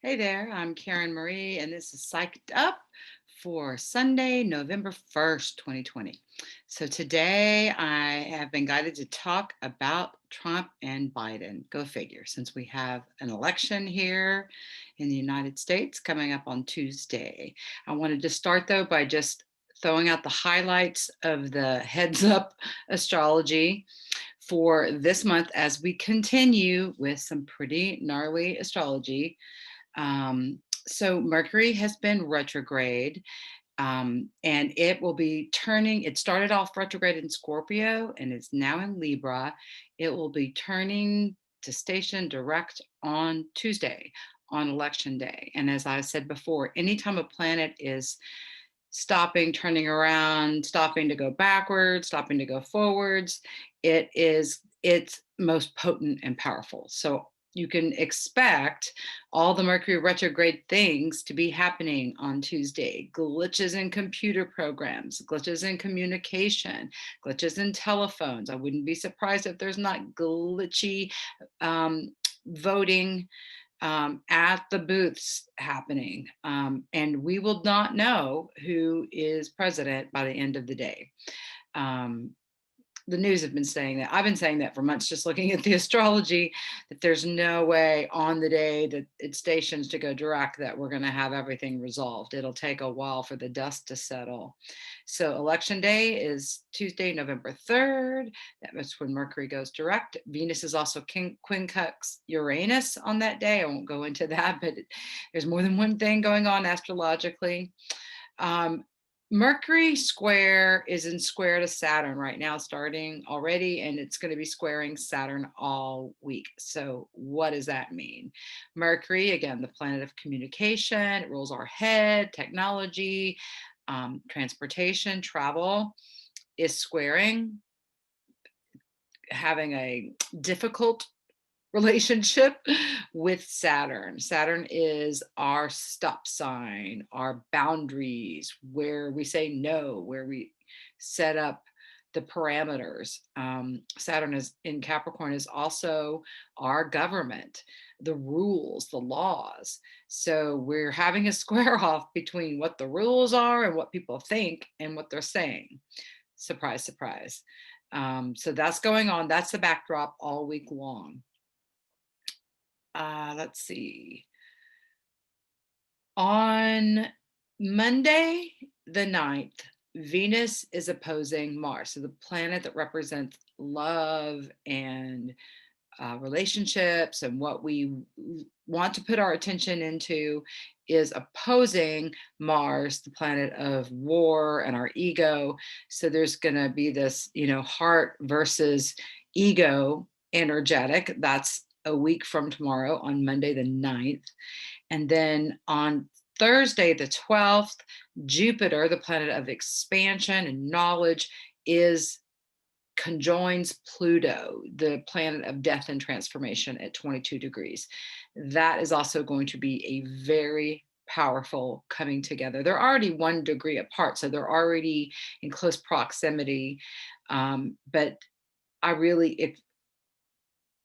Hey there, I'm Karen Marie, and this is Psyched Up for Sunday, November 1st, 2020. So today I have been guided to talk about Trump and Biden. Go figure, since we have an election here in the United States coming up on Tuesday. I wanted to start though by just throwing out the highlights of the heads up astrology for this month as we continue with some pretty gnarly astrology. So Mercury has been retrograde, and it will be turning. It started off retrograde in Scorpio and is now in Libra. It will be turning to station direct on Tuesday, on election day. And as I said before, anytime a planet is stopping, turning around, stopping to go backwards, stopping to go forwards, it's most potent and powerful. So you can expect all the Mercury retrograde things to be happening on Tuesday. Glitches in computer programs, glitches in communication, glitches in telephones. I wouldn't be surprised if there's not glitchy voting at the booths happening. And we will not know who is president by the end of the day. Um, the news have been saying that. I've been saying that for months, just looking at the astrology, that there's no way on the day that it stations to go direct that we're going to have everything resolved. It'll take a while for the dust to settle. So election day is Tuesday, November 3rd. That's when Mercury goes direct. Venus is also quincunx Uranus on that day. I won't go into that, but there's more than one thing going on astrologically. Um, Mercury square is in square to Saturn right now, starting already, and it's going to be squaring Saturn all week. So, what does that mean? Mercury, again, the planet of communication, it rules our head, technology, transportation, travel, is squaring, having a difficult relationship with Saturn. Saturn is our stop sign, our boundaries, where we say no, where we set up the parameters. Saturn is in Capricorn is also our government, the rules, the laws. So we're having a square off between what the rules are and what people think and what they're saying. Surprise, surprise. So that's going on. That's the backdrop all week long. Let's see. On Monday, the 9th, Venus is opposing Mars. So the planet that represents love and relationships and what we want to put our attention into is opposing Mars, the planet of war and our ego. So there's going to be this, heart versus ego energetic. That's a week from tomorrow on Monday, the 9th. And then on Thursday, the 12th, Jupiter, the planet of expansion and knowledge, is conjoins Pluto, the planet of death and transformation, at 22 degrees. That is also going to be a very powerful coming together. They're already 1 degree apart, so they're already in close proximity. But I really,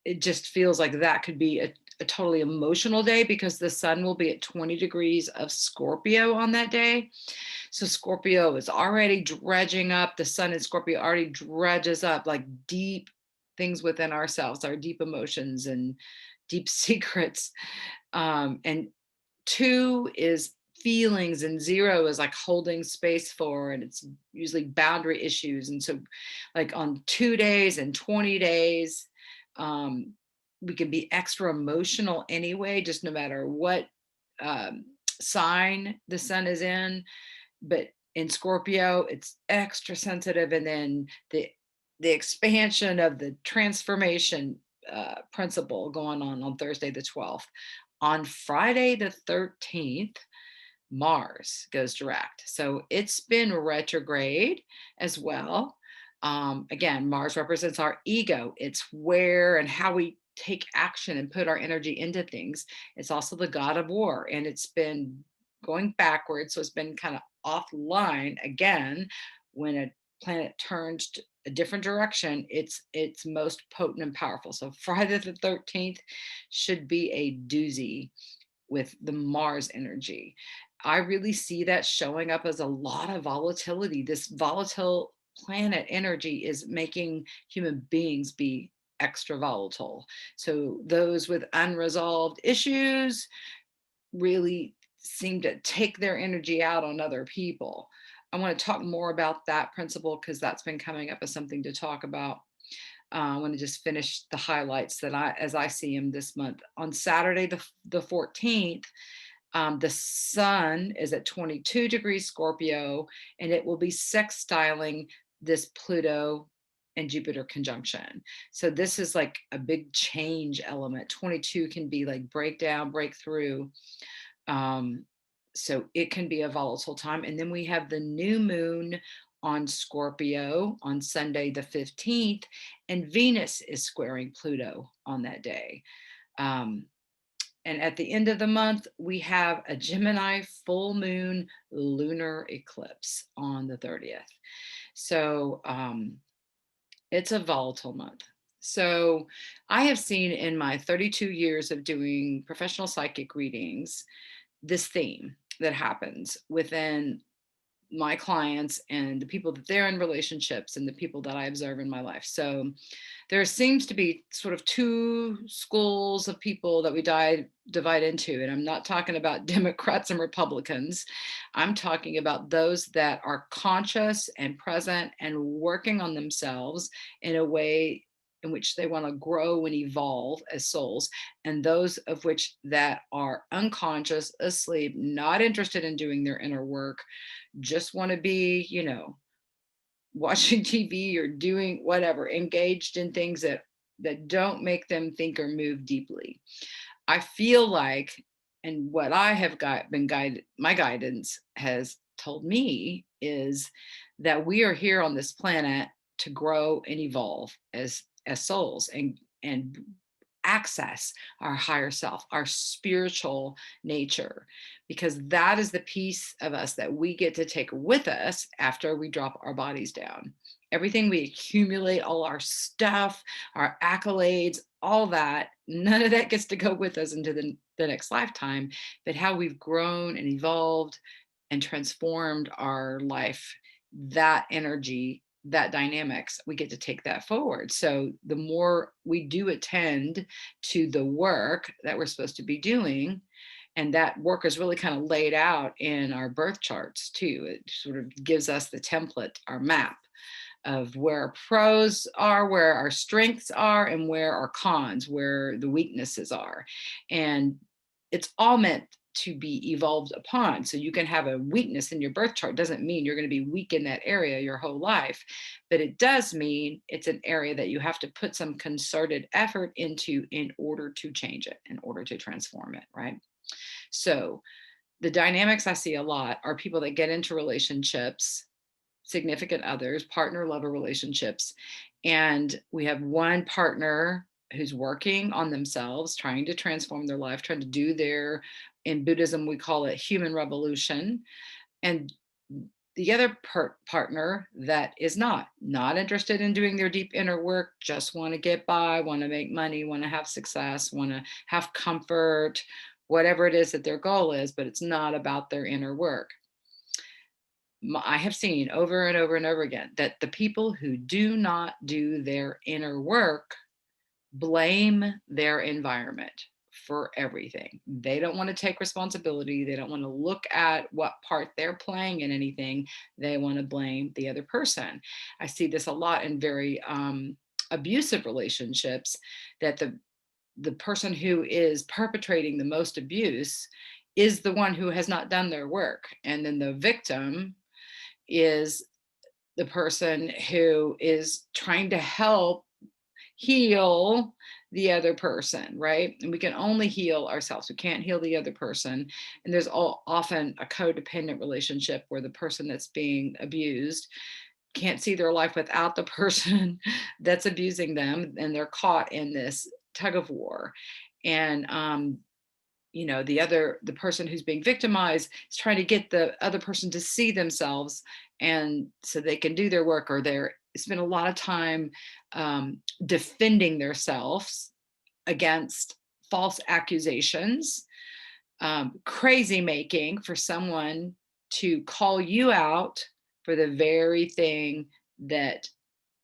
it just feels like that could be a totally emotional day because the sun will be at 20 degrees of Scorpio on that day. So Scorpio is already dredging up. The sun in Scorpio already dredges up like deep things within ourselves, our deep emotions and deep secrets. And 2 is feelings, and 0 is like holding space for, and it's usually boundary issues. And so, like on 2 days and 20 days, we can be extra emotional anyway, just no matter what sign the sun is in. But in Scorpio, it's extra sensitive. And then the expansion of the transformation principle going on Thursday the 12th. On Friday the 13th, Mars goes direct. So it's been retrograde as well. Again, Mars represents our ego. It's where and how we take action and put our energy into things. It's also the god of war, and it's been going backwards. So it's been kind of offline again. When a planet turns a different direction, it's most potent and powerful. So Friday the 13th should be a doozy. with the Mars energy. I really see that showing up as a lot of volatility. This volatile planet energy is making human beings be extra volatile. So those with unresolved issues really seem to take their energy out on other people. I want to talk more about that principle because that's been coming up as something to talk about. I want to just finish the highlights that as I see them this month. On Saturday, the 14th, the sun is at 22 degrees Scorpio, and it will be sextiling this Pluto and Jupiter conjunction. So this is like a big change element. 22 can be like breakdown, breakthrough. So it can be a volatile time. And then we have the new moon on Scorpio on Sunday, the 15th, and Venus is squaring Pluto on that day. And at the end of the month, we have a Gemini full moon lunar eclipse on the 30th. So it's a volatile month. So I have seen in my 32 years of doing professional psychic readings this theme that happens within my clients and the people that they're in relationships and the people that I observe in my life. So there seems to be sort of two schools of people that we divide into. And I'm not talking about Democrats and Republicans. I'm talking about those that are conscious and present and working on themselves in a way in which they want to grow and evolve as souls, and those of which that are unconscious, asleep, not interested in doing their inner work, just want to be, watching TV or doing whatever, engaged in things that don't make them think or move deeply. I feel like, and what I have been guided, my guidance has told me is that we are here on this planet to grow and evolve as souls and access our higher self, our spiritual nature, because that is the piece of us that we get to take with us after we drop our bodies down. Everything we accumulate, all our stuff, our accolades, all that, none of that gets to go with us into the next lifetime, but how we've grown and evolved and transformed our life, that energy, that dynamics, we get to take that forward. So the more we do attend to the work that we're supposed to be doing, and that work is really kind of laid out in our birth charts too. It sort of gives us the template, our map of where our pros are, where our strengths are, and where our cons, where the weaknesses are. And it's all meant to be evolved upon. So you can have a weakness in your birth chart. Doesn't mean you're going to be weak in that area your whole life, but it does mean it's an area that you have to put some concerted effort into in order to change it, in order to transform it, right? So the dynamics I see a lot are people that get into relationships, significant others, partner lover relationships, and we have one partner who's working on themselves, trying to transform their life, trying to do their, in Buddhism we call it human revolution, and the other partner that is not interested in doing their deep inner work, just want to get by, want to make money, want to have success, want to have comfort, whatever it is that their goal is, but it's not about their inner work. I have seen over and over and over again that the people who do not do their inner work blame their environment for everything. They don't want to take responsibility. They don't want to look at what part they're playing in anything. They want to blame the other person. I see this a lot in very abusive relationships, that the person who is perpetrating the most abuse is the one who has not done their work. And then the victim is the person who is trying to help heal the other person, right? And we can only heal ourselves. We can't heal the other person. And there's often a codependent relationship where the person that's being abused can't see their life without the person that's abusing them, and they're caught in this tug of war. And the person who's being victimized is trying to get the other person to see themselves, and so they can do their work, or they're spend a lot of time defending themselves against false accusations, crazy making for someone to call you out for the very thing that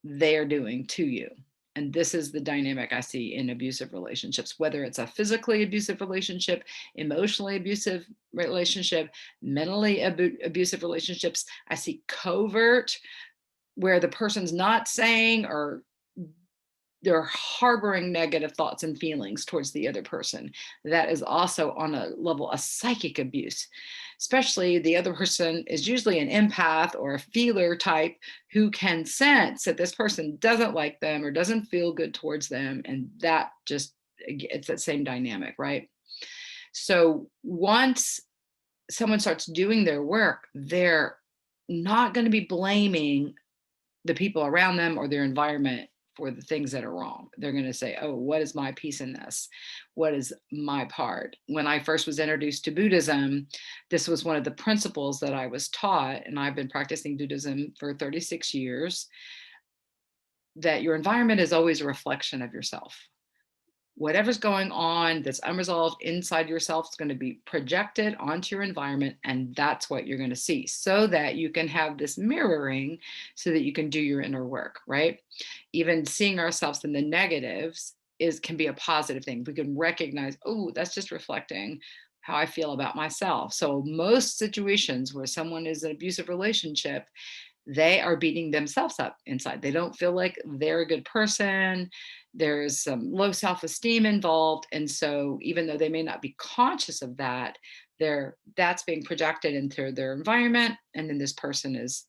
they're doing to you. And this is the dynamic I see in abusive relationships, whether it's a physically abusive relationship, emotionally abusive relationship, mentally abusive relationships. I see covert, where the person's not saying, or they're harboring negative thoughts and feelings towards the other person. That is also on a level of psychic abuse. Especially the other person is usually an empath or a feeler type who can sense that this person doesn't like them or doesn't feel good towards them. And that just, it's that same dynamic, right? So once someone starts doing their work, they're not going to be blaming the people around them or their environment for the things that are wrong. They're going to say, oh, what is my piece in this? What is my part? When I first was introduced to Buddhism, this was one of the principles that I was taught, and I've been practicing Buddhism for 36 years, that your environment is always a reflection of yourself. Whatever's going on that's unresolved inside yourself is going to be projected onto your environment, and that's what you're going to see, so that you can have this mirroring, so that you can do your inner work, right? Even seeing ourselves in the negatives can be a positive thing. We can recognize, oh, that's just reflecting how I feel about myself. So most situations where someone is in an abusive relationship, they are beating themselves up inside. They don't feel like they're a good person. There's some low self-esteem involved. And so even though they may not be conscious of that, that's being projected into their environment. And then this person is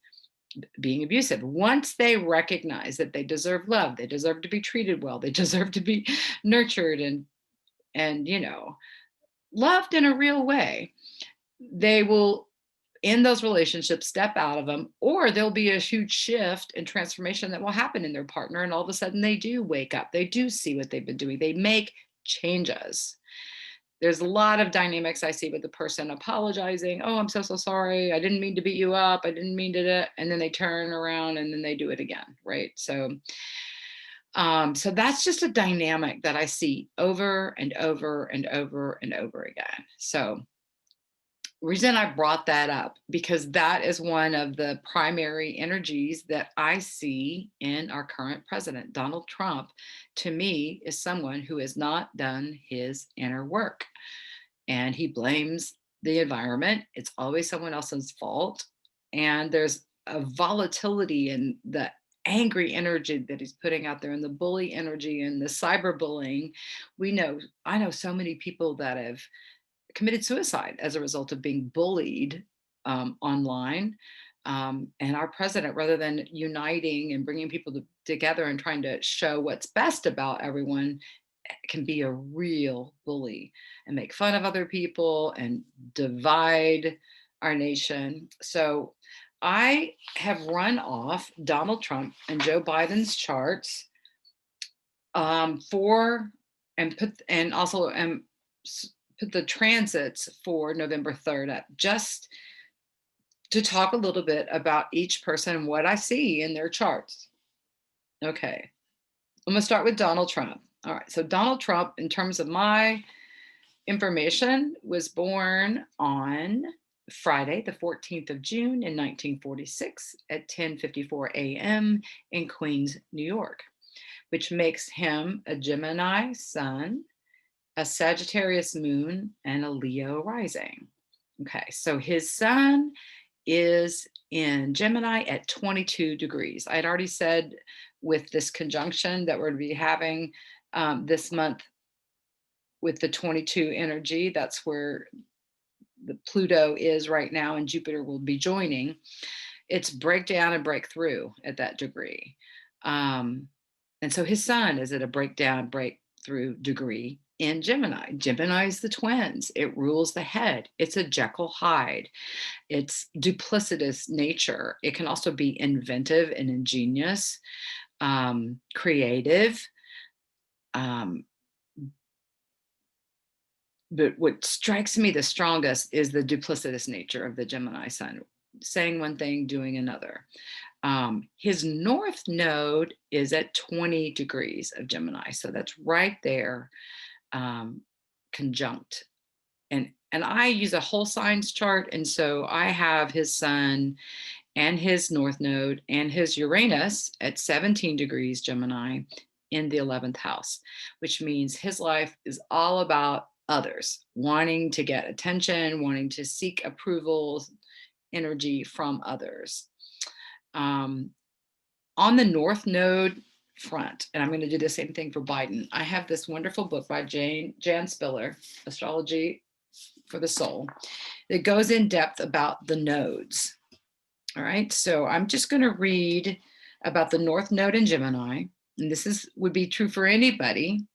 being abusive. Once they recognize that they deserve love, they deserve to be treated well, they deserve to be nurtured and loved in a real way, they will, in those relationships, step out of them, or there'll be a huge shift and transformation that will happen in their partner. And all of a sudden they do wake up, they do see what they've been doing, they make changes. There's a lot of dynamics I see with the person apologizing. Oh, I'm so, so sorry. I didn't mean to beat you up. I didn't mean to, and then they turn around and then they do it again. Right. So that's just a dynamic that I see over and over and over and over again. So reason I brought that up, because that is one of the primary energies that I see in our current president, Donald Trump. To me, is someone who has not done his inner work, and he blames the environment. It's always someone else's fault. And there's a volatility in the angry energy that he's putting out there, and the bully energy and the cyberbullying. I know so many people that have committed suicide as a result of being bullied online. And our president, rather than uniting and bringing people together and trying to show what's best about everyone, can be a real bully and make fun of other people and divide our nation. So I have run off Donald Trump and Joe Biden's charts for and put and also put the transits for November 3rd up, just to talk a little bit about each person and what I see in their charts. Okay, I'm going to start with Donald Trump. All right, so Donald Trump, in terms of my information, was born on Friday, the 14th of June in 1946 at 10:54 a.m. in Queens, New York, which makes him a Gemini sun, a Sagittarius moon, and a Leo rising. Okay, so his sun is in Gemini at 22 degrees. I'd already said with this conjunction that we're going to be having this month with the 22 energy, that's where the Pluto is right now, and Jupiter will be joining. It's breakdown and breakthrough at that degree. And so his sun is at a breakdown, breakthrough degree in Gemini. Gemini is the twins. It rules the head. It's a Jekyll Hyde. It's duplicitous nature. It can also be inventive and ingenious, creative. But what strikes me the strongest is the duplicitous nature of the Gemini sun, saying one thing, doing another. His north node is at 20 degrees of Gemini. So that's right there, conjunct. And And I use a whole signs chart. And so I have his sun and his north node and his Uranus at 17 degrees Gemini in the 11th house, which means his life is all about others, wanting to get attention, wanting to seek approval, energy from others. Um, on the north node front, and I'm going to do the same thing for Biden, I have this wonderful book by Jan Spiller, Astrology for the Soul, that goes in depth about the nodes. All right, so I'm just going to read about the North Node in Gemini, and this would be true for anybody,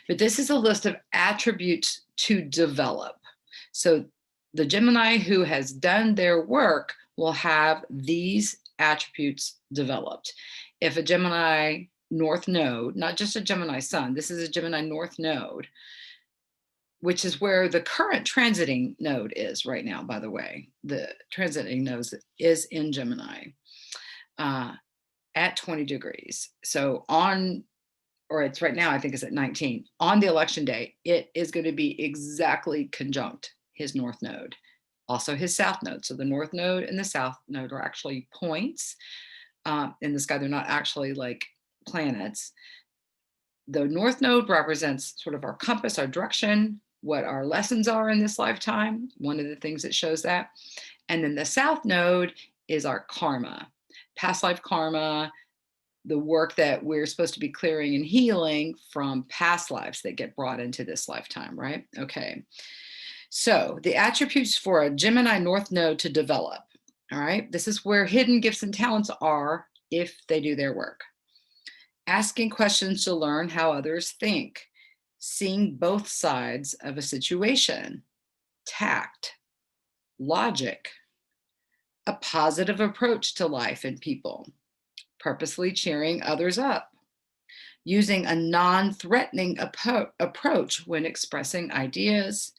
but this is a list of attributes to develop. So the Gemini who has done their work will have these attributes developed. If a Gemini North Node, not just a Gemini Sun, this is a Gemini North Node, which is where the current transiting node is right now, by the way. The transiting node is in Gemini at 20 degrees. So or it's right now, I think it's at 19. On the election day, it is going to be exactly conjunct his north node, also his south node. So the north node and the south node are actually points in the sky. They're not actually like planets. The north node represents sort of our compass, our direction, what our lessons are in this lifetime, one of the things that shows that. And then the south node is our karma, past life karma, the work that we're supposed to be clearing and healing from past lives that get brought into this lifetime, right? Okay. So the attributes for a Gemini North Node to develop, all right? This is where hidden gifts and talents are if they do their work. Asking questions to learn how others think, seeing both sides of a situation, tact, logic, a positive approach to life and people, purposely cheering others up, using a non-threatening approach when expressing ideas,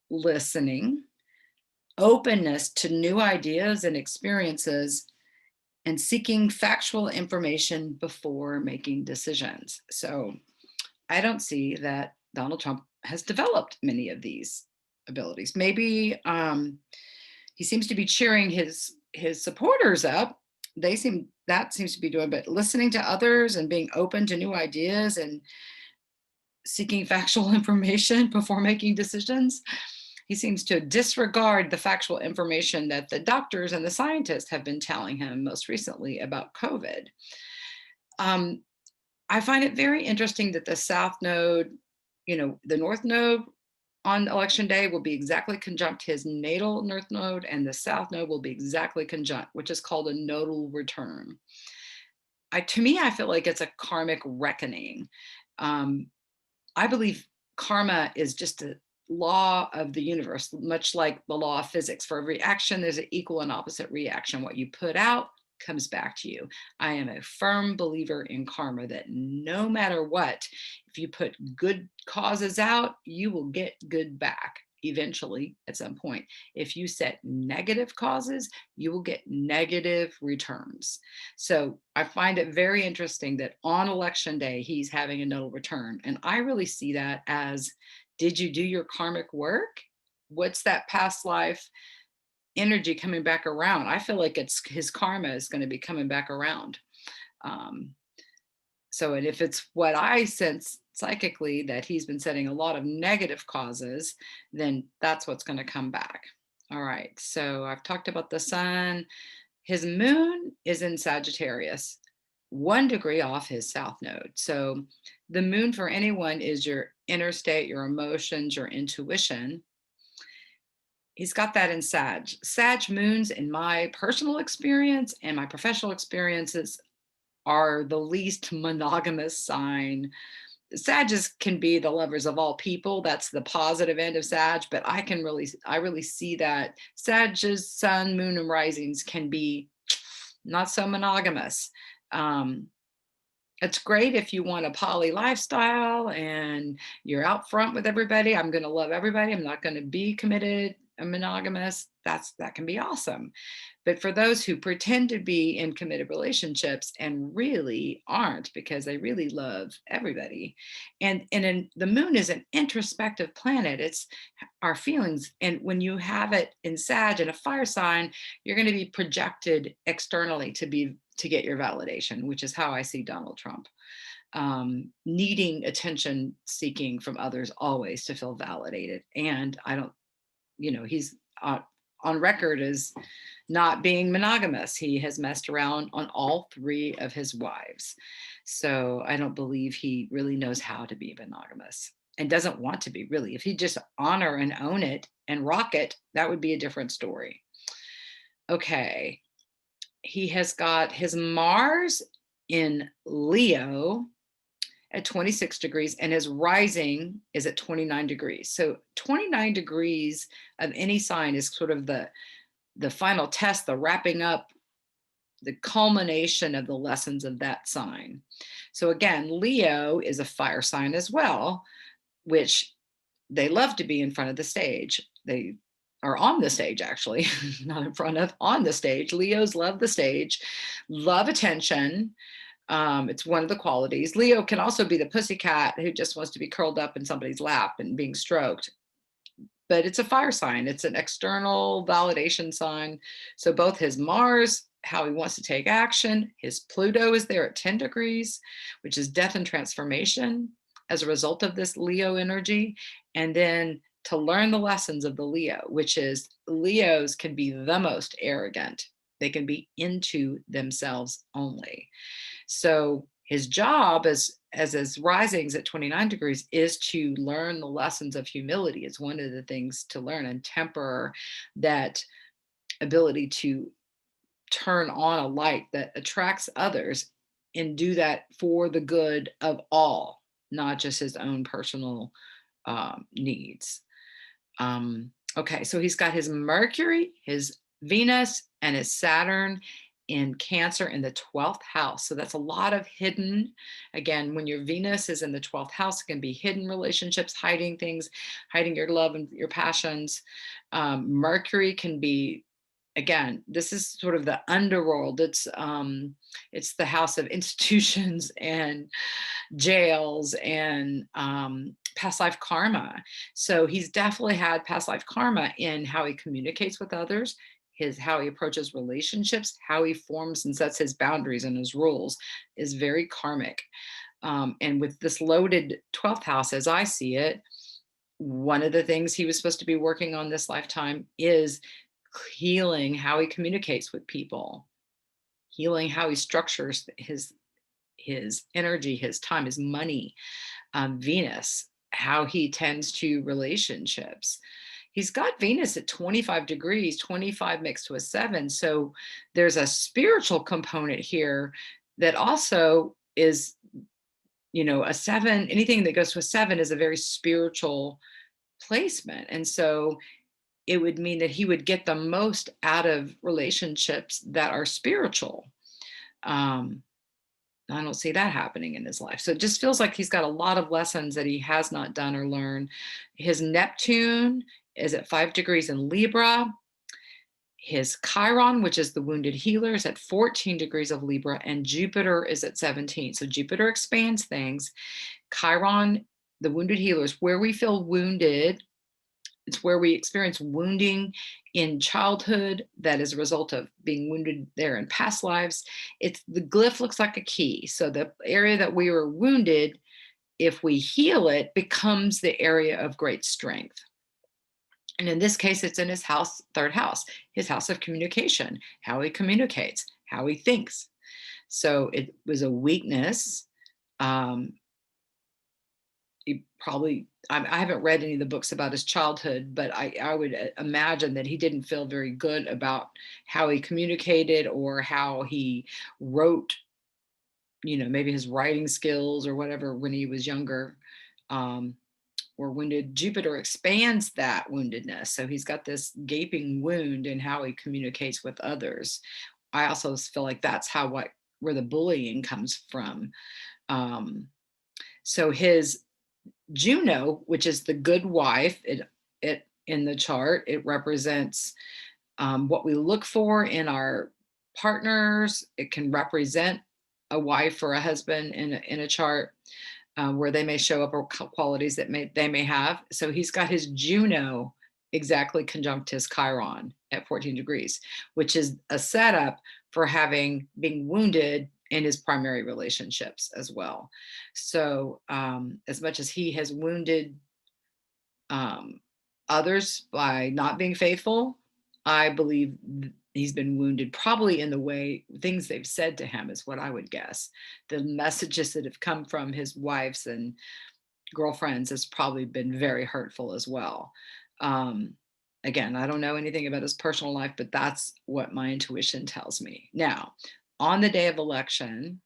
listening, openness to new ideas and experiences, and seeking factual information before making decisions. So I don't see that Donald Trump has developed many of these abilities. Maybe he seems to be cheering his supporters up. That seems to be doing, but listening to others and being open to new ideas and seeking factual information before making decisions. He seems to disregard the factual information that the doctors and the scientists have been telling him most recently about COVID. I find it very interesting that the South Node, the North Node on election day will be exactly conjunct his natal North Node, and the South Node will be exactly conjunct, which is called a nodal return. To me, I feel like it's a karmic reckoning. I believe karma is just a law of the universe, much like the law of physics. For every action, there's an equal and opposite reaction. What you put out comes back to you. I am a firm believer in karma, that no matter what, if you put good causes out, you will get good back eventually at some point. If you set negative causes, you will get negative returns. So I find it very interesting that on election day, he's having a nodal return. And I really see that as, did you do your karmic work? What's that past life energy coming back around? I feel like it's his karma is going to be coming back around. And if it's what I sense psychically, that he's been setting a lot of negative causes, then that's what's going to come back. All right. So I've talked about the sun. His moon is in Sagittarius, 1 degree off his south node. So the moon for anyone is your inner state, your emotions, your intuition. He's got that in Sag. Sag moons, in my personal experience and my professional experiences, are the least monogamous sign. Sages can be the lovers of all people. That's the positive end of Sag, but I really see that Sag's sun, moon, and risings can be not so monogamous. It's great if you want a poly lifestyle and you're out front with everybody. I'm going to love everybody. I'm not going to be committed. a monogamous, that can be awesome. But for those who pretend to be in committed relationships and really aren't because they really love everybody, the moon is an introspective planet. It's our feelings, and when you have it in Sag and a fire sign, you're going to be projected externally to get your validation, which is how I see Donald Trump, needing attention seeking from others always to feel validated. And I don't, he's on record as not being monogamous. He has messed around on all three of his wives. So I don't believe he really knows how to be monogamous and doesn't want to be, really. If he just honor and own it and rock it, that would be a different story. Okay. He has got his Mars in Leo at 26 degrees, and his rising is at 29 degrees. So 29 degrees of any sign is sort of the final test, the wrapping up, the culmination of the lessons of that sign. So again, Leo is a fire sign as well, which they love to be in front of the stage. They are on the stage, actually, not in front of, on the stage. Leos love the stage, love attention. It's one of the qualities. Leo can also be the pussycat who just wants to be curled up in somebody's lap and being stroked. But it's a fire sign. It's an external validation sign. So both his Mars, how he wants to take action, his Pluto is there at 10 degrees, which is death and transformation as a result of this Leo energy. And then to learn the lessons of the Leo, which is Leos can be the most arrogant. They can be into themselves only. So his job as his risings at 29 degrees is to learn the lessons of humility. It's one of the things to learn and temper that ability to turn on a light that attracts others and do that for the good of all, not just his own personal needs. Okay, so he's got his Mercury, his Venus, and his Saturn in Cancer in the 12th house. So that's a lot of hidden. Again, when your Venus is in the 12th house, it can be hidden relationships, hiding things, hiding your love and your passions. Mercury can be, again, this is sort of the underworld. It's the house of institutions and jails and past life karma. So he's definitely had past life karma in how he communicates with others, how he approaches relationships, how he forms and sets his boundaries and his rules is very karmic. And with this loaded 12th house, as I see it, one of the things he was supposed to be working on this lifetime is healing how he communicates with people, healing how he structures his energy, his time, his money, Venus, how he tends to relationships. He's got Venus at 25 degrees, 25 mixed to a 7. So there's a spiritual component here that also is, a 7, anything that goes to a 7 is a very spiritual placement. And so it would mean that he would get the most out of relationships that are spiritual. I don't see that happening in his life. So it just feels like he's got a lot of lessons that he has not done or learned. His Neptune is at 5 degrees in Libra. His Chiron, which is the wounded healer, is at 14 degrees of Libra, and Jupiter is at 17. So Jupiter expands things. Chiron, the wounded healer, is where we feel wounded. It's where we experience wounding in childhood that is a result of being wounded there in past lives. The glyph looks like a key. So the area that we were wounded, if we heal it, becomes the area of great strength. And in this case, it's in his house, third house, his house of communication, how he communicates, how he thinks. So it was a weakness. He probably, I haven't read any of the books about his childhood, but I would imagine that he didn't feel very good about how he communicated or how he wrote, maybe his writing skills or whatever when he was younger. Or wounded. Jupiter expands that woundedness. So he's got this gaping wound in how he communicates with others. I also feel like that's where the bullying comes from. So his Juno, which is the good wife, it in the chart. It represents what we look for in our partners. It can represent a wife or a husband in a chart, where they may show up, or qualities that they may have. So he's got his Juno exactly conjunct his Chiron at 14 degrees, which is a setup for being wounded in his primary relationships as well. So as much as he has wounded others by not being faithful, I believe he's been wounded probably in the way things they've said to him, is what I would guess. The messages that have come from his wives and girlfriends has probably been very hurtful as well. Again, I don't know anything about his personal life, but that's what my intuition tells me. Now, on the day of election,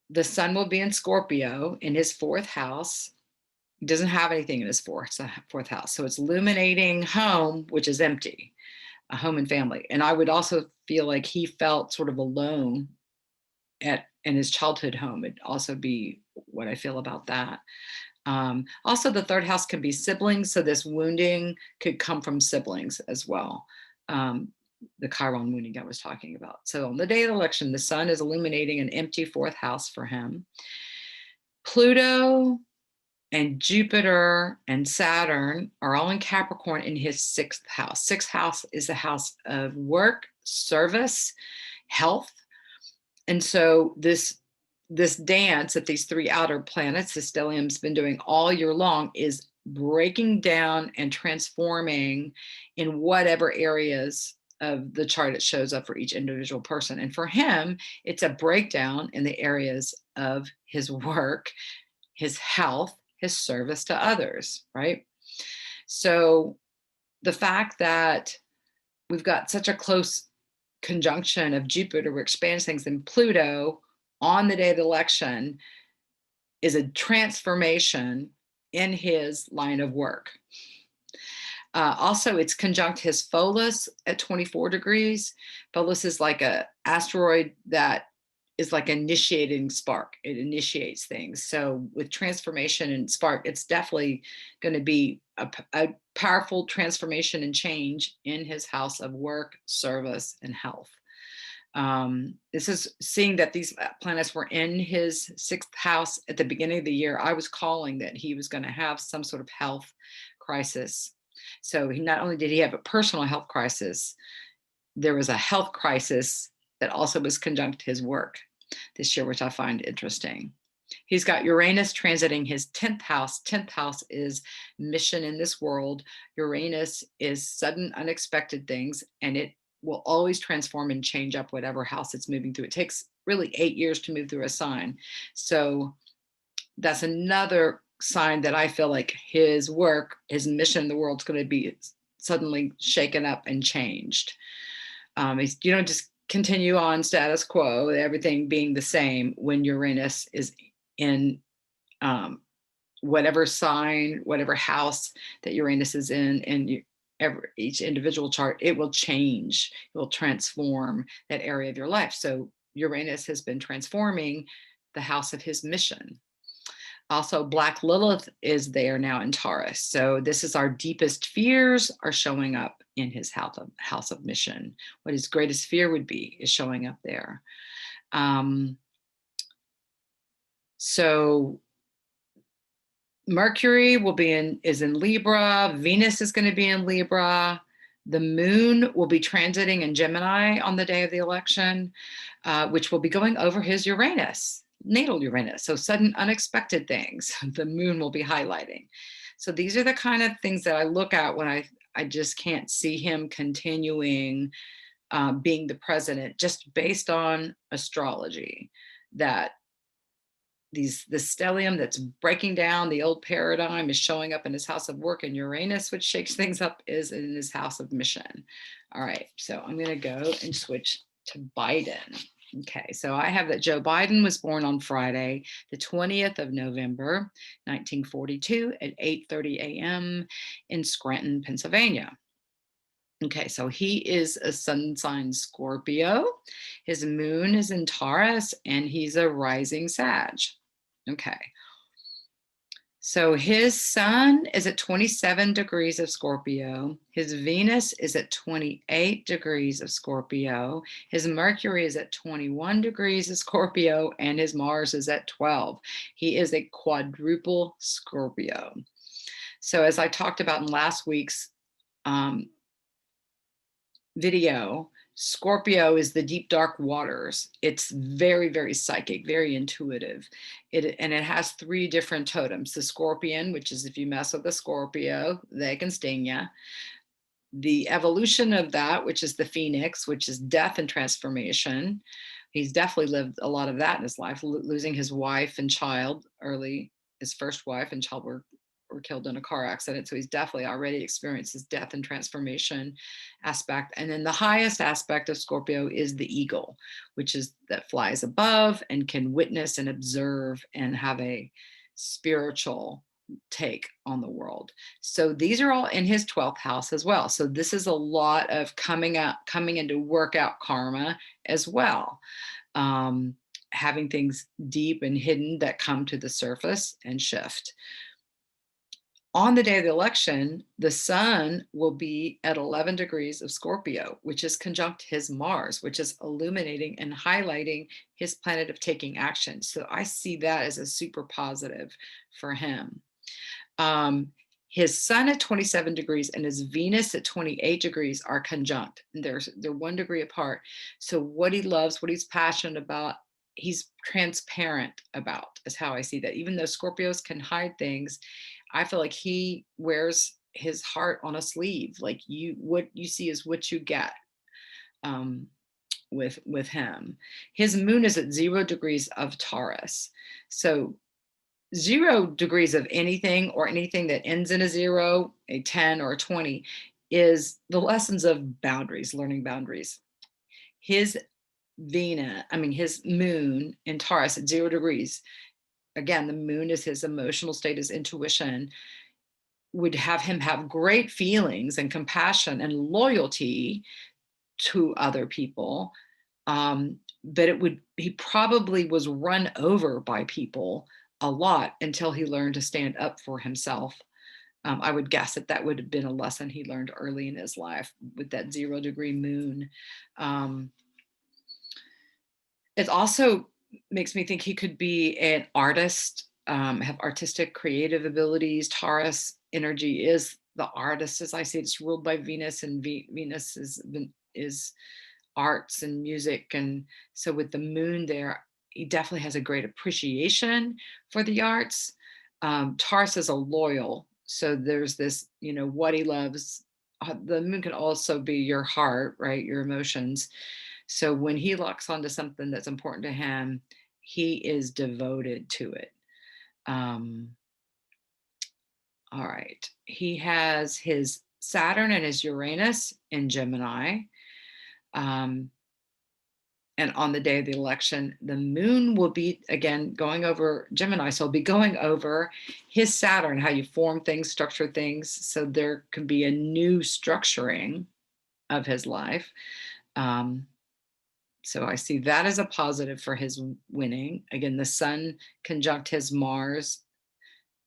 the sun will be in Scorpio in his fourth house. He doesn't have anything in his fourth house. So it's illuminating home, which is empty, a home and family. And I would also feel like he felt sort of alone in his childhood home. It'd also be what I feel about that. Also, the third house can be siblings. So this wounding could come from siblings as well. The Chiron wounding I was talking about. So on the day of the election, the sun is illuminating an empty fourth house for him. Pluto and Jupiter and Saturn are all in Capricorn in his sixth house. Sixth house is a house of work, service, health. And so this dance that these three outer planets, the stellium's been doing all year long, is breaking down and transforming in whatever areas of the chart it shows up for each individual person. And for him, it's a breakdown in the areas of his work, his health, his service to others, right? So the fact that we've got such a close conjunction of Jupiter, which expands things, and Pluto on the day of the election is a transformation in his line of work. Also, it's conjunct his Pholus at 24 degrees. Pholus is like an asteroid that is like an initiating spark. It initiates things. So with transformation and spark, it's definitely going to be a powerful transformation and change in his house of work, service, and health. This is seeing that these planets were in his sixth house at the beginning of the year. I was calling that he was going to have some sort of health crisis. So he not only did he have a personal health crisis, there was a health crisis that also was conjunct his work this year, which I find interesting. He's got Uranus transiting his 10th house. 10th house is mission in this world. Uranus is sudden, unexpected things, and it will always transform and change up whatever house it's moving through. It takes really 8 years to move through a sign. So that's another sign that I feel like his work, his mission in the world is going to be suddenly shaken up and changed. You don't just continue on status quo, everything being the same when Uranus is in whatever sign, whatever house that Uranus is in, and each individual chart, it will change, it will transform that area of your life. So Uranus has been transforming the house of his mission. Also, Black Lilith is there now in Taurus. So this is our deepest fears are showing up in his house of mission. What his greatest fear would be is showing up there. So Mercury is in Libra. Venus is going to be in Libra. The moon will be transiting in Gemini on the day of the election, which will be going over his Uranus, natal Uranus. So sudden, unexpected things, the moon will be highlighting. So these are the kind of things that I look at when I just can't see him continuing being the president, just based on astrology, that the stellium that's breaking down the old paradigm is showing up in his house of work, and Uranus, which shakes things up, is in his house of mission. All right, so I'm going to go and switch to Biden. Okay, so I have that Joe Biden was born on Friday, the 20th of November, 1942 at 8:30 a.m. in Scranton, Pennsylvania. Okay, so he is a sun sign Scorpio. His moon is in Taurus, and he's a rising Sag. Okay. So his sun is at 27 degrees of Scorpio. His Venus is at 28 degrees of Scorpio. His Mercury is at 21 degrees of Scorpio, and his Mars is at 12. He is a quadruple Scorpio. So as I talked about in last week's video, Scorpio is the deep dark waters. It's very, very psychic, very intuitive. And it has 3 different totems. The scorpion, which is if you mess with the Scorpio, they can sting you. The evolution of that, which is the phoenix, which is death and transformation. He's definitely lived a lot of that in his life, losing his wife and child early. His first wife and child were killed in a car accident. So he's definitely already experienced his death and transformation aspect. And then the highest aspect of Scorpio is the eagle, which is that flies above and can witness and observe and have a spiritual take on the world. So these are all in his 12th house as well. So this is a lot of coming into workout karma as well. Having things deep and hidden that come to the surface and shift. On the day of the election, the sun will be at 11 degrees of Scorpio, which is conjunct his Mars, which is illuminating and highlighting his planet of taking action. So I see that as a super positive for him. His sun at 27 degrees and his Venus at 28 degrees are conjunct. And they're 1 degree apart. So what he loves, what he's passionate about, he's transparent about, is how I see that. Even though Scorpios can hide things, I feel like he wears his heart on a sleeve. Like what you see is what you get with him. His moon is at 0 degrees of Taurus. So 0 degrees of anything or anything that ends in a 0, a 10 or a 20 is the lessons of boundaries, learning boundaries. His his moon in Taurus at 0 degrees. Again, the moon is his emotional state, his intuition, would have him have great feelings and compassion and loyalty to other people. But he probably was run over by people a lot until he learned to stand up for himself. I would guess that would have been a lesson he learned early in his life with that 0 degree moon. It also makes me think he could be an artist, have artistic creative abilities. Taurus energy is the artist, as I see. It's ruled by Venus, and Venus is arts and music. And so with the moon there, he definitely has a great appreciation for the arts. Taurus is a loyal. So there's this, what he loves. The moon can also be your heart, right? Your emotions. So when he locks onto something that's important to him, he is devoted to it. All right. He has his Saturn and his Uranus in Gemini. And on the day of the election, the moon will be, again, going over Gemini. So he'll be going over his Saturn, how you form things, structure things. So there can be a new structuring of his life. So I see that as a positive for his winning. Again, the sun conjunct his Mars,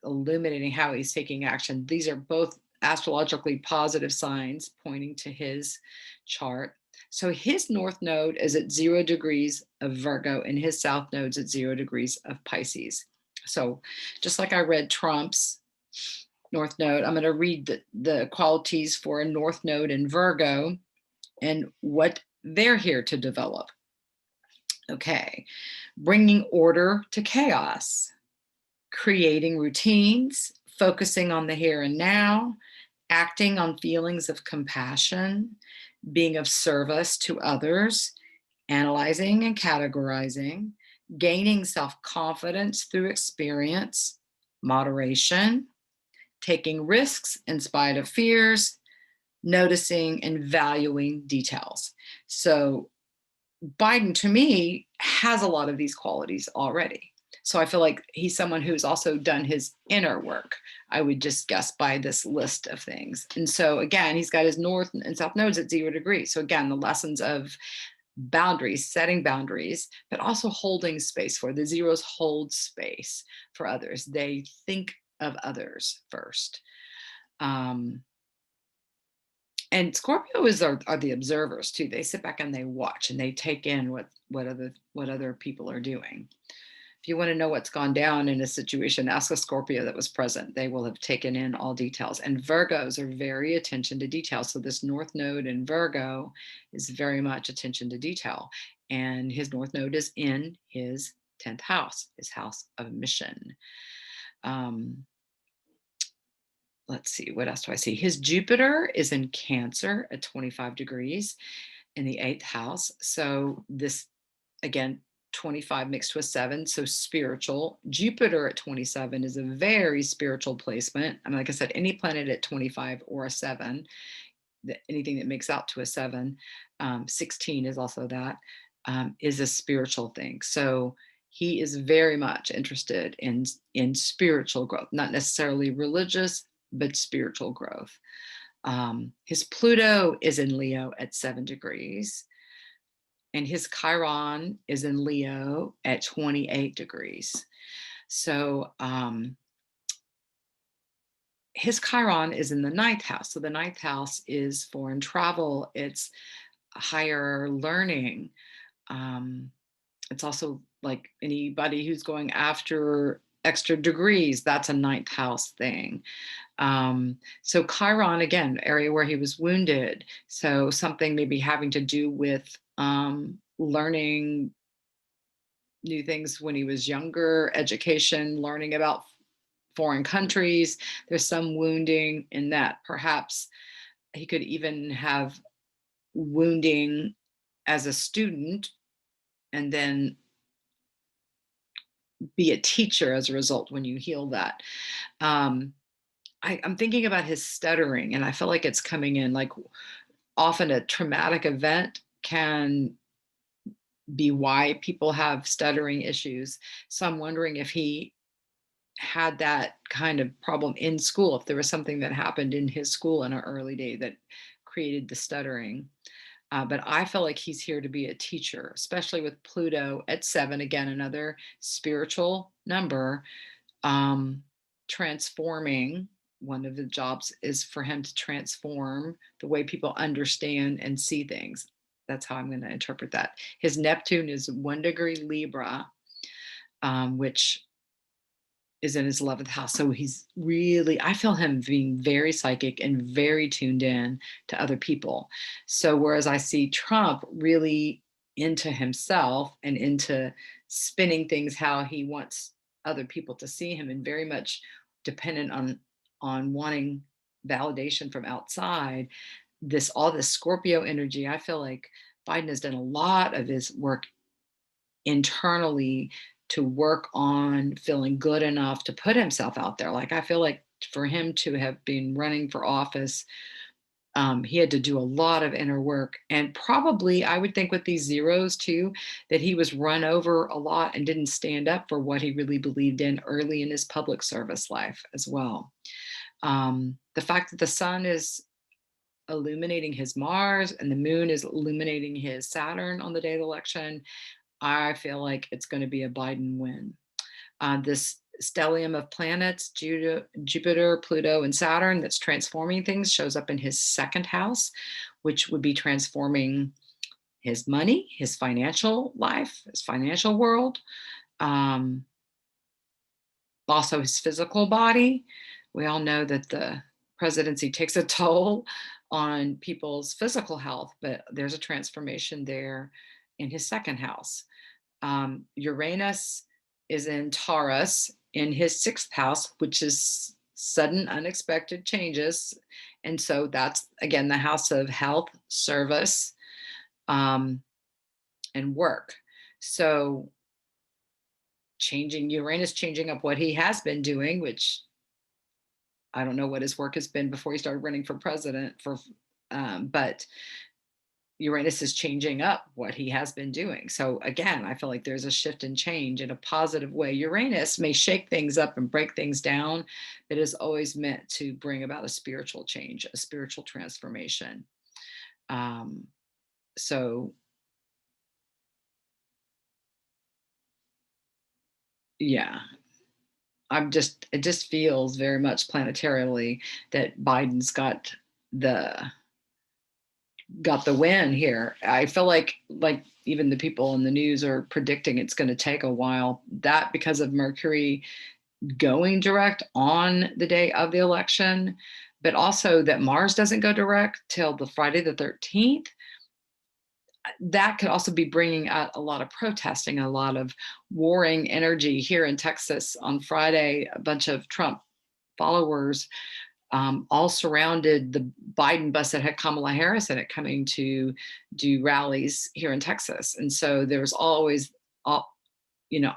illuminating how he's taking action. These are both astrologically positive signs pointing to his chart. So his north node is at 0 degrees of Virgo and his south node's at 0 degrees of Pisces. So just like I read Trump's north node, I'm going to read the qualities for a north node in Virgo and what they're here to develop. Okay, bringing order to chaos, creating routines, focusing on the here and now, acting on feelings of compassion, being of service to others, analyzing and categorizing, gaining self-confidence through experience, moderation, taking risks in spite of fears, noticing and valuing details. So Biden, to me, has a lot of these qualities already. So I feel like he's someone who's also done his inner work, I would just guess, by this list of things. And so again, he's got his north and south nodes at 0 degrees. So again, the lessons of boundaries, setting boundaries, but also holding space for the zeros hold space for others. They think of others first. Um, and Scorpios are the observers too. They sit back and they watch and they take in what other people are doing. If you want to know what's gone down in a situation, ask a Scorpio that was present. They will have taken in all details. And Virgos are very attention to detail. So this North Node in Virgo is very much attention to detail. And his North Node is in his 10th house, his house of mission. Let's see, what else do I see? His Jupiter is in Cancer at 25 degrees in the 8th house. So this, again, 25 mixed with 7, so spiritual. Jupiter at 27 is a very spiritual placement. I mean, like I said, any planet at 25 or a 7, anything that makes out to a 7, 16 is also that, is a spiritual thing. So he is very much interested in spiritual growth, not necessarily religious, but spiritual growth. His Pluto is in Leo at 7 degrees. And his Chiron is in Leo at 28 degrees. So his Chiron is in the 9th house. So the 9th house is foreign travel. It's higher learning. It's also like anybody who's going after extra degrees, that's a 9th house thing. So Chiron, again, area where he was wounded. So something maybe having to do with learning new things when he was younger, education, learning about foreign countries. There's some wounding in that. Perhaps he could even have wounding as a student and then be a teacher as a result when you heal that. I'm thinking about his stuttering, and I feel like it's coming in like often a traumatic event can be why people have stuttering issues. So I'm wondering if he had that kind of problem in school, if there was something that happened in his school in an early day that created the stuttering. But I feel like he's here to be a teacher, especially with Pluto at 7, again, another spiritual number, transforming. One of the jobs is for him to transform the way people understand and see things. That's how I'm going to interpret that. His Neptune is 1 degree Libra, which is in his 11th house. So he's really, I feel him being very psychic and very tuned in to other people. So whereas I see Trump really into himself and into spinning things how he wants other people to see him, and very much dependent on wanting validation from outside, all this Scorpio energy, I feel like Biden has done a lot of his work internally to work on feeling good enough to put himself out there. Like, I feel like for him to have been running for office, he had to do a lot of inner work. And probably, I would think with these zeros too, that he was run over a lot and didn't stand up for what he really believed in early in his public service life as well. The fact that the sun is illuminating his Mars and the moon is illuminating his Saturn on the day of the election, I feel like it's going to be a Biden win. This stellium of planets, Jupiter, Pluto, and Saturn, that's transforming things, shows up in his 2nd house, which would be transforming his money, his financial life, his financial world, also his physical body. We all know that the presidency takes a toll on people's physical health, but there's a transformation there in his 2nd house. Uranus is in Taurus in his 6th house, which is sudden, unexpected changes. And so that's, again, the house of health, service, and work. So Uranus changing up what he has been doing, which I don't know what his work has been before he started running for president, but Uranus is changing up what he has been doing. So again, I feel like there's a shift and change in a positive way. Uranus may shake things up and break things down, but is always meant to bring about a spiritual change, a spiritual transformation. So yeah, it just feels very much planetarily that Biden's the got the win here. I feel like even the people in the news are predicting it's going to take a while. That because of Mercury going direct on the day of the election, but also that Mars doesn't go direct till the Friday the 13th. That could also be bringing out a lot of protesting, a lot of warring energy here in Texas on Friday. A bunch of Trump followers all surrounded the Biden bus that had Kamala Harris in it coming to do rallies here in Texas. And so there was always,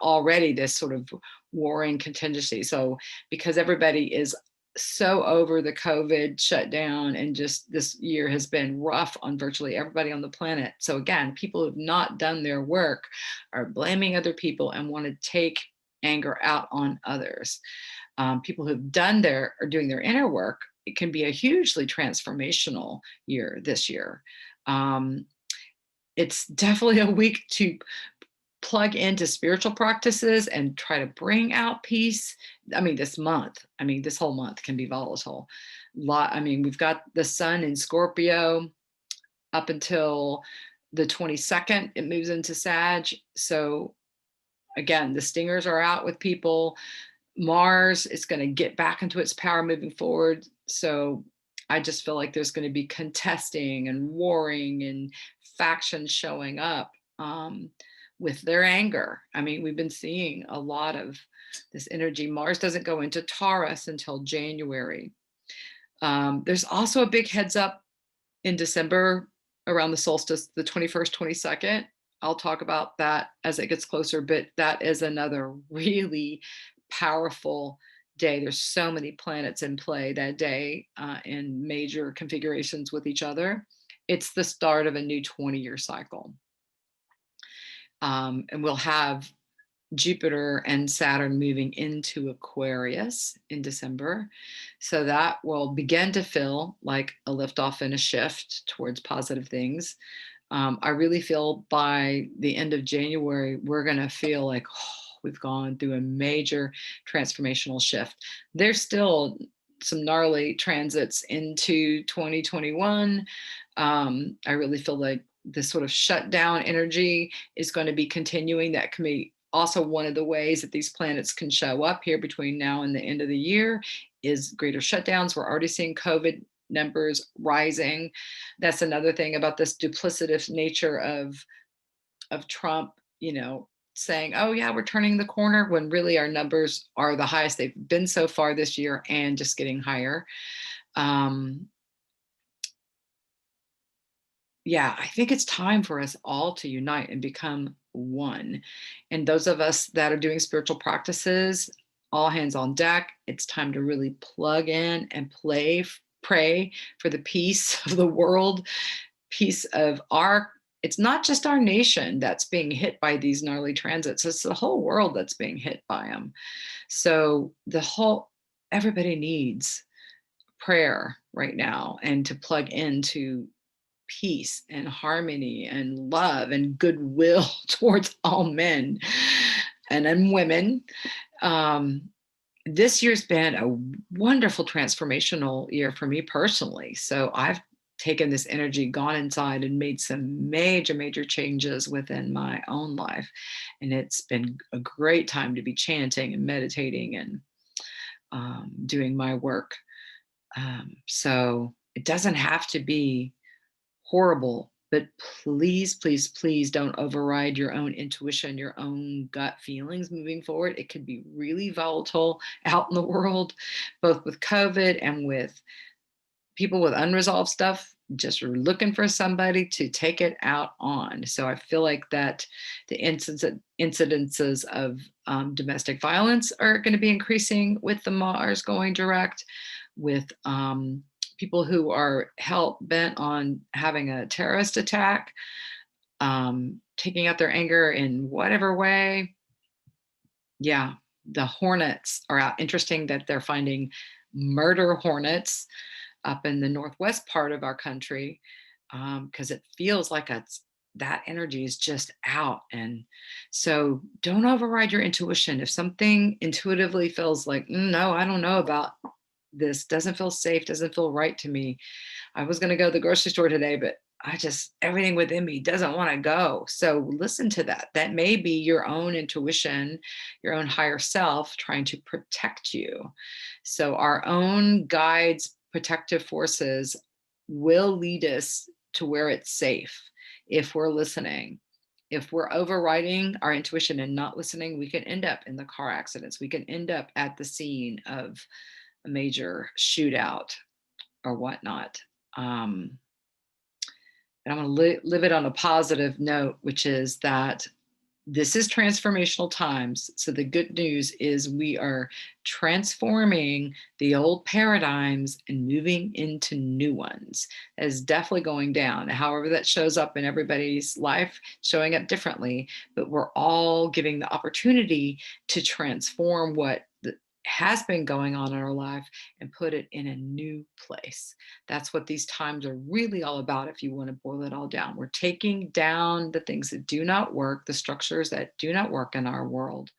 already this sort of warring contingency. So because everybody is so over the COVID shutdown and just this year has been rough on virtually everybody on the planet. So again, people who have not done their work are blaming other people and want to take anger out on others. People who've are doing their inner work, it can be a hugely transformational year this year. It's definitely a week to plug into spiritual practices and try to bring out peace. This whole month can be volatile. We've got the sun in Scorpio up until the 22nd. It moves into Sag. So again, the stingers are out with people. Mars is going to get back into its power moving forward. So I just feel like there's going to be contesting and warring and factions showing up with their anger. We've been seeing a lot of this energy. Mars doesn't go into Taurus until January. There's also a big heads up in December around the solstice, the 21st, 22nd. I'll talk about that as it gets closer, but that is another really powerful day. There's so many planets in play that day in major configurations with each other. It's the start of a new 20-year cycle. And we'll have Jupiter and Saturn moving into Aquarius in December. So that will begin to feel like a liftoff and a shift towards positive things. I really feel by the end of January, we're going to feel like we've gone through a major transformational shift. There's still some gnarly transits into 2021. I really feel like this sort of shutdown energy is going to be continuing. That can be also one of the ways that these planets can show up here between now and the end of the year is greater shutdowns. We're already seeing COVID numbers rising. That's another thing about this duplicitous nature of Trump, saying, oh yeah, we're turning the corner, when really our numbers are the highest they've been so far this year and just getting higher. I think it's time for us all to unite and become one. And those of us that are doing spiritual practices, all hands on deck. It's time to really plug in and pray for the peace of the world, peace of it's not just our nation that's being hit by these gnarly transits, it's the whole world that's being hit by them. So everybody needs prayer right now, and to plug into peace and harmony and love and goodwill towards all men and women. This year's been a wonderful transformational year for me personally. So I've taken this energy, gone inside and made some major changes within my own life. And it's been a great time to be chanting and meditating and doing my work. So it doesn't have to be horrible, but please don't override your own intuition, your own gut feelings moving forward. It could be really volatile out in the world, both with COVID and with people with unresolved stuff, just looking for somebody to take it out on. So I feel like that the incidences of domestic violence are going to be increasing with the Mars going direct, with people who are hell-bent on having a terrorist attack, taking out their anger in whatever way. Yeah, the hornets are out. Interesting that they're finding murder hornets up in the northwest part of our country, because it feels like that energy is just out. And so don't override your intuition. If something intuitively feels like, no, I don't know about this, doesn't feel safe, doesn't feel right to me. I was going to go to the grocery store today, but I just, everything within me doesn't want to go. So listen to that. That may be your own intuition, your own higher self trying to protect you. So our own guides, protective forces will lead us to where it's safe if we're listening. If we're overriding our intuition and not listening, we can end up in the car accidents. We can end up at the scene of a major shootout or whatnot. Um, and I'm going to live it on a positive note, which is that this is transformational times. So the good news is we are transforming the old paradigms and moving into new ones. That is definitely going down. However, that shows up in everybody's life, showing up differently, but we're all giving the opportunity to transform what has been going on in our life and put it in a new place. That's what these times are really all about, if you want to boil it all down. We're taking down the things that do not work, the structures that do not work in our world,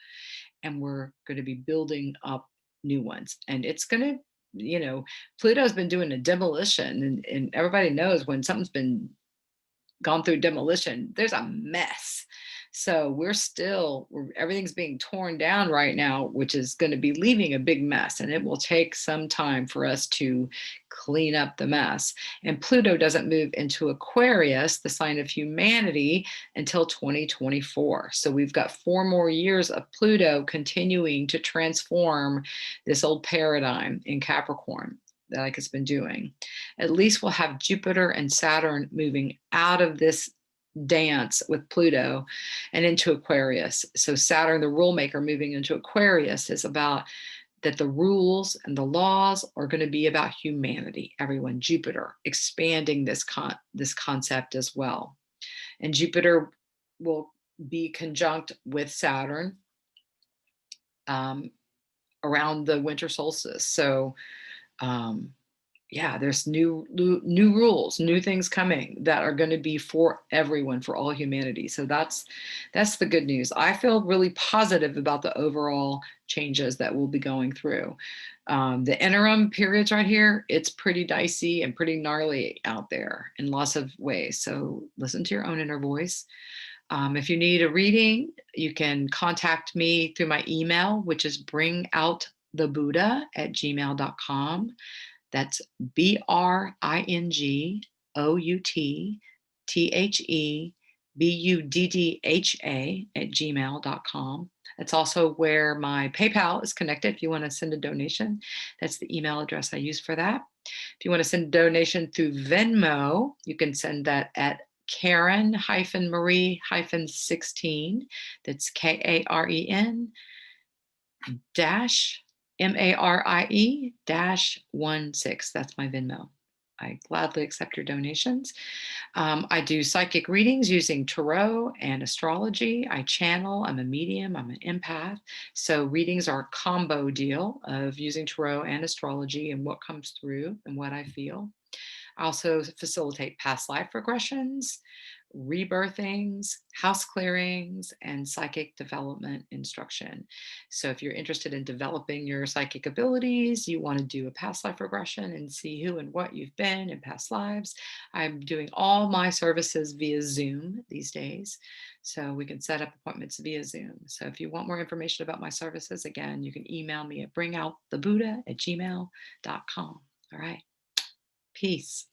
and we're going to be building up new ones. And it's going to, Pluto's been doing a demolition, and everybody knows when something's been gone through demolition, there's a mess. So everything's being torn down right now, which is going to be leaving a big mess. And it will take some time for us to clean up the mess. And Pluto doesn't move into Aquarius, the sign of humanity, until 2024. So we've got 4 more years of Pluto continuing to transform this old paradigm in Capricorn that like it's been doing. At least we'll have Jupiter and Saturn moving out of this dance with Pluto and into Aquarius. So Saturn, the rule maker, moving into Aquarius is about that the rules and the laws are going to be about humanity, everyone. Jupiter expanding this concept as well. And Jupiter will be conjunct with Saturn around the winter solstice. So there's new rules, new things coming that are going to be for everyone, for all humanity. So that's the good news. I feel really positive about the overall changes that we'll be going through. The interim periods right here, it's pretty dicey and pretty gnarly out there in lots of ways. So listen to your own inner voice. If you need a reading, you can contact me through my email, which is bringoutthebuddha@gmail.com. That's BRINGOUTTHEBUDDHA@gmail.com. That's also where my PayPal is connected if you want to send a donation. That's the email address I use for that. If you want to send a donation through Venmo, you can send that at Karen-Marie-16. That's KAREN dash MARIE-16. That's my Venmo. I gladly accept your donations. I do psychic readings using tarot and astrology. I channel, I'm a medium, I'm an empath. So readings are a combo deal of using tarot and astrology and what comes through and what I feel. I also facilitate past life regressions, rebirthings, house clearings, and psychic development instruction. So if you're interested in developing your psychic abilities, you want to do a past life regression and see who and what you've been in past lives, I'm doing all my services via Zoom these days. So we can set up appointments via Zoom. So if you want more information about my services, again, you can email me at bringoutthebuddha@gmail.com. All right. Peace.